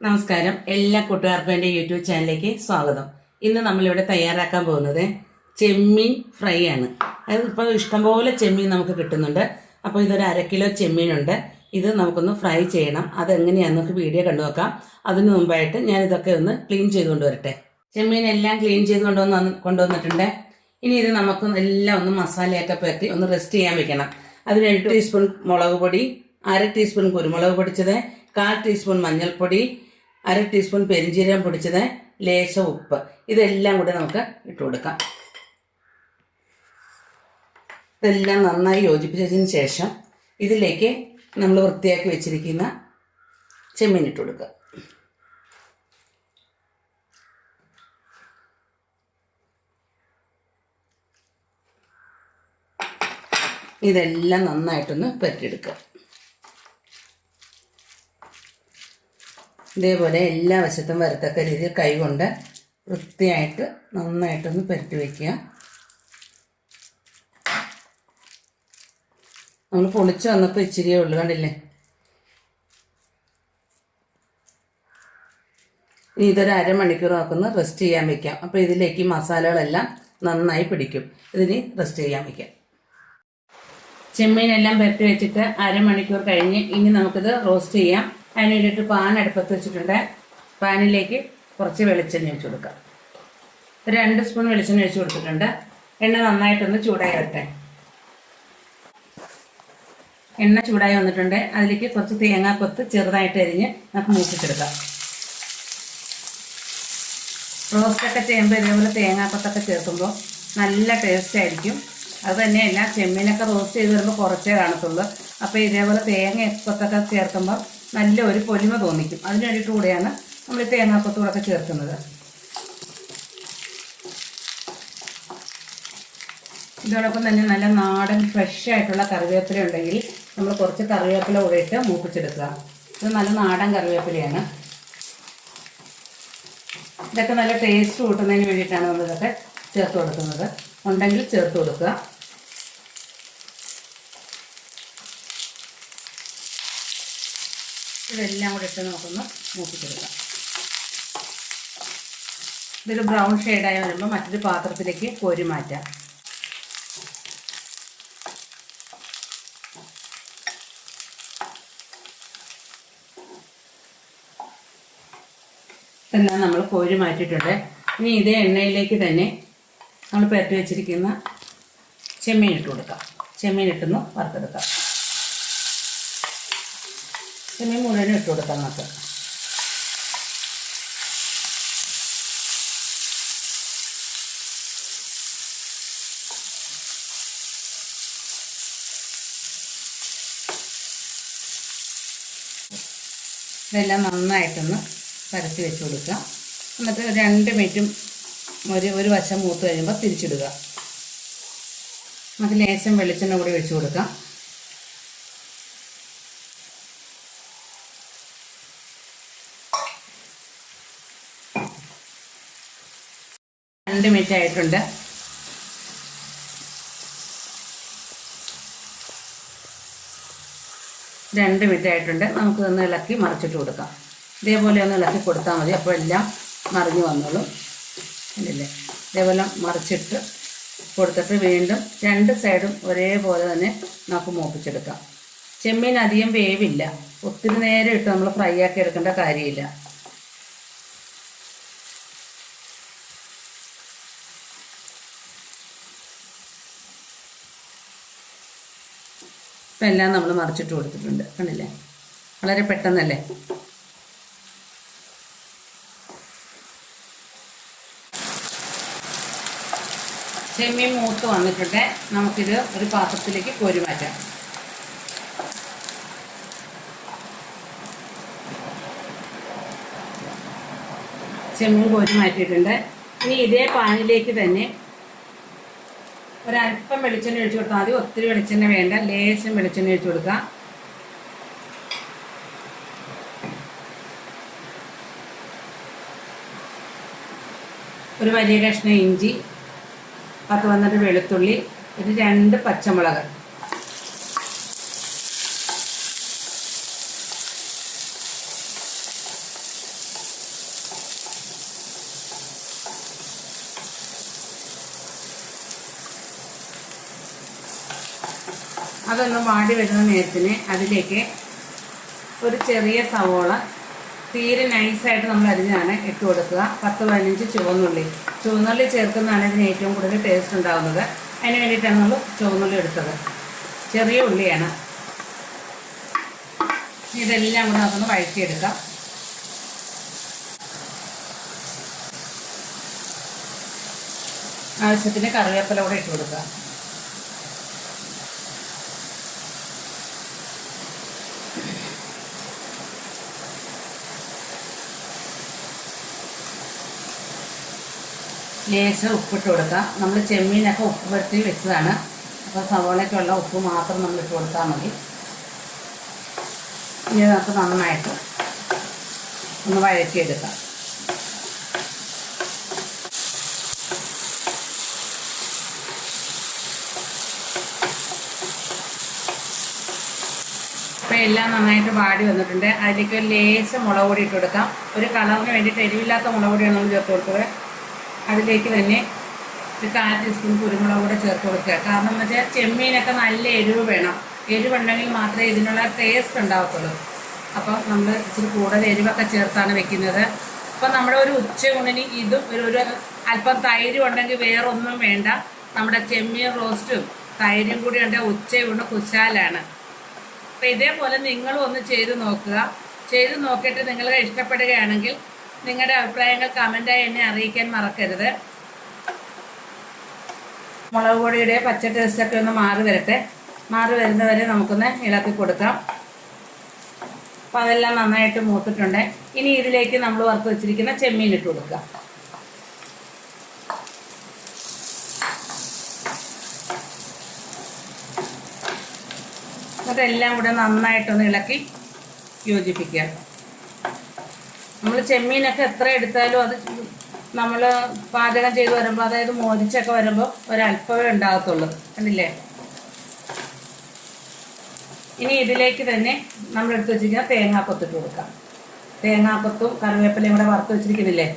നമസ്കാരം. എല്ലാ കൂട്ടുകാർക്കും എൻ്റെ യൂട്യൂബ് ചാനലിലേക്ക് സ്വാഗതം. ഇന്ന് നമ്മളിവിടെ തയ്യാറാക്കാൻ പോകുന്നത് ചെമ്മീൻ ഫ്രൈ ആണ്. അത് ഇപ്പോൾ ഇഷ്ടംപോലെ ചെമ്മീൻ നമുക്ക് കിട്ടുന്നുണ്ട്. അപ്പോൾ ഇതൊരു 1/2 കിലോ ചെമ്മീനുണ്ട്. ഇത് നമുക്കൊന്ന് ഫ്രൈ ചെയ്യണം. അതെങ്ങനെയാണെന്ന് നമുക്ക് വീഡിയോ കണ്ടു നോക്കാം. അതിന് മുമ്പായിട്ട് ഞാൻ ഇതൊക്കെ ഒന്ന് ക്ലീൻ ചെയ്ത് കൊണ്ടുവരട്ടെ. ചെമ്മീൻ എല്ലാം ക്ലീൻ ചെയ്ത് കൊണ്ടുവന്നിട്ടുണ്ട്. ഇനി ഇത് നമുക്ക് എല്ലാം ഒന്ന് മസാലയൊക്കെ പറ്റി ഒന്ന് റെസ്റ്റ് ചെയ്യാൻ വെക്കണം. അതിന് 1 ടീസ്പൂൺ മുളക് പൊടി, 1/2 ടീസ്പൂൺ കുരുമുളക് പൊടിച്ചത്, 1/4 ടീസ്പൂൺ മഞ്ഞൾപ്പൊടി, 1/2 ടീസ്പൂൺ പെരിഞ്ജീരകം പൊടിച്ചത്, ലേശം ഉപ്പ്, ഇതെല്ലാം കൂടെ നമുക്ക് ഇട്ട് കൊടുക്കാം. ഇതെല്ലാം നന്നായി യോജിപ്പിച്ചതിന് ശേഷം ഇതിലേക്ക് നമ്മൾ വൃത്തിയാക്കി വെച്ചിരിക്കുന്ന ചെമ്മീൻ ഇട്ട് കൊടുക്കുക. ഇതെല്ലാം നന്നായിട്ടൊന്ന് പുരട്ടിയെടുക്കുക. ഇതേപോലെ എല്ലാ വശത്തും വരത്തക്ക രീതിയിൽ കൈ കൊണ്ട് വൃത്തിയായിട്ട് നന്നായിട്ടൊന്ന് പുരട്ടി വയ്ക്കുക. നമ്മൾ പൊളിച്ച് വന്നപ്പോൾ ഇച്ചിരിയേ ഉള്ളൂ, കണ്ടില്ലേ? ഇനി ഇതൊരു 1/2 മണിക്കൂർ നമുക്കൊന്ന് റെസ്റ്റ് ചെയ്യാൻ വയ്ക്കാം. അപ്പോൾ ഇതിലേക്ക് മസാലകളെല്ലാം നന്നായി പിടിക്കും. ഇതിന് റെസ്റ്റ് ചെയ്യാൻ വയ്ക്കാം. ചെമ്മീനെല്ലാം പുരട്ടി വെച്ചിട്ട് 1/2 മണിക്കൂർ കഴിഞ്ഞ് ഇനി നമുക്കിത് റോസ്റ്റ് ചെയ്യാം. അതിന് വേണ്ടിയിട്ട് പാൻ അടുപ്പത്ത് വെച്ചിട്ടുണ്ട്. പാനിലേക്ക് കുറച്ച് വെളിച്ചെണ്ണ ഒഴിച്ച് കൊടുക്കാം. 2 സ്പൂൺ വെളിച്ചെണ്ണ ഒഴിച്ച് കൊടുത്തിട്ടുണ്ട്. എണ്ണ നന്നായിട്ടൊന്ന് ചൂടായി വരട്ടെ. എണ്ണ ചൂടായി വന്നിട്ടുണ്ട്. അതിലേക്ക് കുറച്ച് തേങ്ങാക്കൊത്ത് ചെറുതായിട്ട് അരിഞ്ഞ് നമുക്ക് മൂപ്പിച്ചെടുക്കാം. റോസ്റ്റൊക്കെ ചെയ്യുമ്പോൾ ഇതേപോലെ തേങ്ങാക്കൊത്തൊക്കെ ചേർക്കുമ്പോൾ നല്ല ടേസ്റ്റ് ആയിരിക്കും. അത് തന്നെയല്ല, ചെമ്മീനൊക്കെ റോസ്റ്റ് ചെയ്ത് വരുമ്പോൾ കുറച്ചേ കാണത്തുള്ളൂ. അപ്പോൾ ഇതേപോലെ തേങ്ങക്കൊത്തൊക്കെ ചേർക്കുമ്പോൾ നല്ല ഒരു പൊലിമ തോന്നിക്കും. അതിന് വേണ്ടിയിട്ട് കൂടെയാണ് നമ്മൾ തേങ്ങാക്കൊത്തൂടൊക്കെ ചേർക്കുന്നത്. ഇതോടൊപ്പം തന്നെ നല്ല നാടൻ ഫ്രഷ് ആയിട്ടുള്ള കറിവേപ്പില ഉണ്ടെങ്കിൽ നമ്മൾ കുറച്ച് കറിവേപ്പില കൂടെ ഇട്ട് മൂപ്പിച്ചെടുക്കുക. ഇത് നല്ല നാടൻ കറിവേപ്പിലയാണ്. ഇതൊക്കെ നല്ല ടേസ്റ്റ് കൂട്ടുന്നതിന് വേണ്ടിയിട്ടാണ് നമ്മളിതൊക്കെ ചേർത്ത് കൊടുക്കുന്നത്. ഉണ്ടെങ്കിൽ ചേർത്ത് കൊടുക്കുക. ഇതെല്ലാം കൂടെ ഇട്ട് നമുക്കൊന്ന് മൂപ്പിച്ചെടുക്കാം. ഇതൊരു ബ്രൗൺ ഷെയ്ഡായി വരുമ്പോൾ മറ്റൊരു പാത്രത്തിലേക്ക് കോരി മാറ്റാം. ഇതെല്ലാം നമ്മൾ കോരി മാറ്റിയിട്ടുണ്ട്. ഇനി ഇതേ എണ്ണയിലേക്ക് തന്നെ നമ്മൾ പുരട്ടി വെച്ചിരിക്കുന്ന ചെമ്മീൻ ഇട്ട് കൊടുക്കാം. ചെമ്മീൻ ഇട്ടൊന്ന് വറുത്തെടുക്കാം. ചെമ്മീൻ മുഴുവനും ഇട്ട് കൊടുക്കാം നമുക്ക്. ഇതെല്ലാം നന്നായിട്ടൊന്ന് പരത്തി വെച്ച് കൊടുക്കുക. എന്നിട്ട് 2 മിനിറ്റും ഒരു വശം മൂത്ത് കഴിയുമ്പോൾ തിരിച്ചിടുക. നമുക്ക് ലേശം വെളിച്ചെണ്ണ കൂടി ഒഴിച്ച് കൊടുക്കാം. രണ്ട് മിനിറ്റ് ആയിട്ടുണ്ട്. നമുക്ക് ഒന്ന് ഇളക്കി മറിച്ചിട്ട് കൊടുക്കാം. ഇതേപോലെ ഒന്ന് ഇളക്കി കൊടുത്താൽ മതി. അപ്പോൾ എല്ലാം മറിഞ്ഞു വന്നോളും. ഇല്ലേ? ഇതേപോലെ മറിച്ചിട്ട് കൊടുത്തിട്ട് വീണ്ടും 2 സൈഡും ഒരേപോലെ തന്നെ നമുക്ക് മൂപ്പിച്ചെടുക്കാം. ചെമ്മീൻ അധികം വേവില്ല. ഒത്തിരി നേരം ഇട്ട് നമ്മൾ ഫ്രൈ ആക്കി എടുക്കേണ്ട കാര്യമില്ല. ഇപ്പം എല്ലാം നമ്മൾ മറിച്ചിട്ട് കൊടുത്തിട്ടുണ്ട്. കണ്ടില്ലേ? വളരെ പെട്ടെന്നല്ലേ. ചെമ്മീൻ മൂത്ത് വന്നിട്ടുണ്ട്. നമുക്കിത് ഒരു പാത്രത്തിലേക്ക് കോരി മാറ്റാം. ചെമ്മീൻ കോരി മാറ്റിയിട്ടുണ്ട്. ഇനി ഇതേ പാനിലേക്ക് തന്നെ ഒരല്പം വെളിച്ചെണ്ണ ഒഴിച്ച് കൊടുത്താൽ മതി. ഒത്തിരി വെളിച്ചെണ്ണ വേണ്ട, ലേശം വെളിച്ചെണ്ണ ഒഴിച്ച് കൊടുക്കാം. ഒരു വലിയ കഷ്ണം ഇഞ്ചി, 10-12 വെളുത്തുള്ളി, ഒരു 2 പച്ചമുളക്, അതൊന്ന് വാടി വരുന്ന നേരത്തിന് അതിലേക്ക് ഒരു ചെറിയ സവോള തീരെ നൈസായിട്ട് നമ്മൾ അരിഞ്ഞാണ് ഇട്ട് കൊടുക്കുക. 10-15 ചുവന്നുള്ളി ചേർക്കുന്നതാണ് ഇതിന് ഏറ്റവും കൂടുതൽ ടേസ്റ്റ് ഉണ്ടാകുന്നത്. അതിന് വേണ്ടിയിട്ടാണ് നമ്മൾ ചുവന്നുള്ളി എടുത്തത്. ചെറിയ ഉള്ളിയാണ്. ഇതെല്ലാം കൂടെ നമുക്കൊന്ന് വഴറ്റിയെടുക്കാം. ആവശ്യത്തിന് കറിവേപ്പില കൂടെ ഇട്ട് കൊടുക്കുക. ലേശം ഉപ്പിട്ട് കൊടുക്കാം. നമ്മൾ ചെമ്മീനൊക്കെ ഉപ്പ് പുരട്ടി വെച്ചതാണ്. അപ്പോൾ സവോളയ്ക്കുള്ള ഉപ്പ് മാത്രം നമ്മൾ ഇട്ട് കൊടുത്താൽ മതി. ഇനി നമുക്ക് നന്നായിട്ട് ഒന്ന് വഴറ്റിയെടുക്കാം. അപ്പോൾ എല്ലാം നന്നായിട്ട് വാടി വന്നിട്ടുണ്ട്. അതിലേക്ക് ഒരു ലേശം മുളക് പൊടി ഇട്ട് കൊടുക്കാം. ഒരു കളറിന് വേണ്ടിയിട്ട് എരിവില്ലാത്ത മുളക് പൊടിയാണ് നമ്മൾ ചേർത്ത് കൊടുത്തത്. അതിലേക്ക് തന്നെ ഒരു 1/4 ടീസ്പൂൺ കുരുമുളക് കൂടെ ചേർത്ത് കൊടുക്കുക. കാരണം എന്ന് വെച്ചാൽ ചെമ്മീനൊക്കെ നല്ല എരിവ് വേണം. എരിവുണ്ടെങ്കിൽ മാത്രമേ ഇതിനുള്ള ടേസ്റ്റ് ഉണ്ടാകത്തുള്ളൂ. അപ്പം നമ്മൾ ഇച്ചിരി കൂടുതൽ എരിവൊക്കെ ചേർത്താണ് വെക്കുന്നത്. അപ്പം നമ്മുടെ ഒരു ഉച്ചയൂണിന് ഇതും ഒരു അല്പം തൈര് ഉണ്ടെങ്കിൽ വേറൊന്നും വേണ്ട. നമ്മുടെ ചെമ്മീൻ റോസ്റ്റും തൈരും കൂടി ഉണ്ടെങ്കിൽ ഉച്ചയൂണ് കുശാലാണ്. അപ്പം ഇതേപോലെ നിങ്ങളും ഒന്ന് ചെയ്ത് നോക്കുക. ചെയ്ത് നോക്കിയിട്ട് നിങ്ങൾക്ക് ഇഷ്ടപ്പെടുകയാണെങ്കിൽ നിങ്ങളുടെ അഭിപ്രായങ്ങൾ കമൻറ്റായി എന്നെ അറിയിക്കാൻ മറക്കരുത്. മുളക് പൊടിയുടെ പച്ച ടേസ്റ്റൊക്കെ ഒന്ന് മാറി വരട്ടെ. മാറി വരുന്നവരെ നമുക്കൊന്ന് ഇളക്കി കൊടുക്കാം. അപ്പോൾ അതെല്ലാം നന്നായിട്ട് മൂത്തിട്ടുണ്ട്. ഇനി ഇതിലേക്ക് നമ്മൾ വറുത്ത് വെച്ചിരിക്കുന്ന ചെമ്മീൻ ഇട്ട് കൊടുക്കുക. അതെല്ലാം കൂടെ നന്നായിട്ടൊന്ന് ഇളക്കി യോജിപ്പിക്കുക. നമ്മൾ ചെമ്മീനൊക്കെ എത്ര എടുത്താലും അത് നമ്മൾ പാചകം ചെയ്ത് വരുമ്പോൾ, അതായത് മോരിച്ചൊക്കെ വരുമ്പോൾ ഒരല്പമേ ഉണ്ടാകത്തുള്ളൂ. കണ്ടില്ലേ? ഇനി ഇതിലേക്ക് തന്നെ നമ്മൾ എടുത്ത് വെച്ചിരിക്കുന്ന തേങ്ങാക്കൊത്തിട്ട് കൊടുക്കാം. തേങ്ങാക്കൊത്തും കറിവേപ്പിലയും കൂടെ വറുത്ത് വെച്ചിരിക്കുന്നില്ലേ,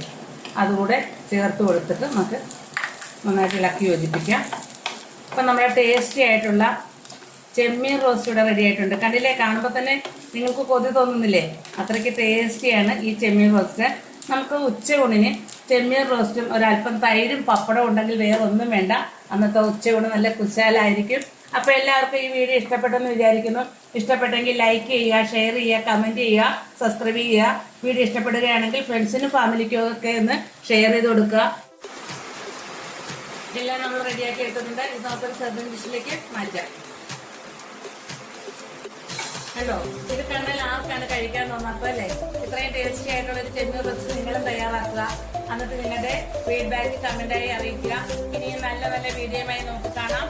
അതുകൂടെ ചേർത്ത് കൊടുത്തിട്ട് നമുക്ക് നന്നായിട്ട് ഇളക്കി യോജിപ്പിക്കാം. അപ്പം നമ്മുടെ ടേസ്റ്റി ആയിട്ടുള്ള ചെമ്മീൻ റോസ്റ്റ് ഇവിടെ റെഡി ആയിട്ടുണ്ട്. കണ്ടില്ലേ? കാണുമ്പോൾ തന്നെ നിങ്ങൾക്ക് കൊതി തോന്നുന്നില്ലേ? അത്രയ്ക്ക് ടേസ്റ്റിയാണ് ഈ ചെമ്മീൻ റോസ്റ്റ്. നമുക്ക് ഉച്ചയൂണിന് ചെമ്മീൻ റോസ്റ്റും ഒരല്പം തൈരും പപ്പടം ഉണ്ടെങ്കിൽ വേറെ ഒന്നും വേണ്ട. അന്നത്തെ ഉച്ചയൂണ് നല്ല കുശാലായിരിക്കും. അപ്പോൾ എല്ലാവർക്കും ഈ വീഡിയോ ഇഷ്ടപ്പെട്ടെന്ന് വിചാരിക്കുന്നു. ഇഷ്ടപ്പെട്ടെങ്കിൽ ലൈക്ക് ചെയ്യുക, ഷെയർ ചെയ്യുക, കമൻറ്റ് ചെയ്യുക, സബ്സ്ക്രൈബ് ചെയ്യുക. വീഡിയോ ഇഷ്ടപ്പെടുകയാണെങ്കിൽ ഫ്രണ്ട്സിനും ഫാമിലിക്കും ഒക്കെ ഒന്ന് ഷെയർ ചെയ്ത് കൊടുക്കുക. എല്ലാം നമ്മൾ റെഡിയാക്കി എടുക്കുന്നുണ്ട്. ഇത് നമുക്കൊരു സെർവിംഗ് ഡിഷിലേക്ക് മാറ്റാം. ഹലോ, ഇത് കണ്ടാൽ ആർക്കാണ് കഴിക്കാൻ തോന്നാത്തത് അല്ലേ? ഇത്രയും ടേസ്റ്റി ആയിട്ടുള്ള ഒരു ചെമ്മീൻ റെസിപ്പി നിങ്ങളും തയ്യാറാക്കുക. എന്നിട്ട് നിങ്ങളുടെ ഫീഡ്ബാക്ക് കമൻറ്റായി അറിയിക്കുക. ഇനിയും നല്ല നല്ല വീഡിയോയുമായി നമുക്ക് കാണാം.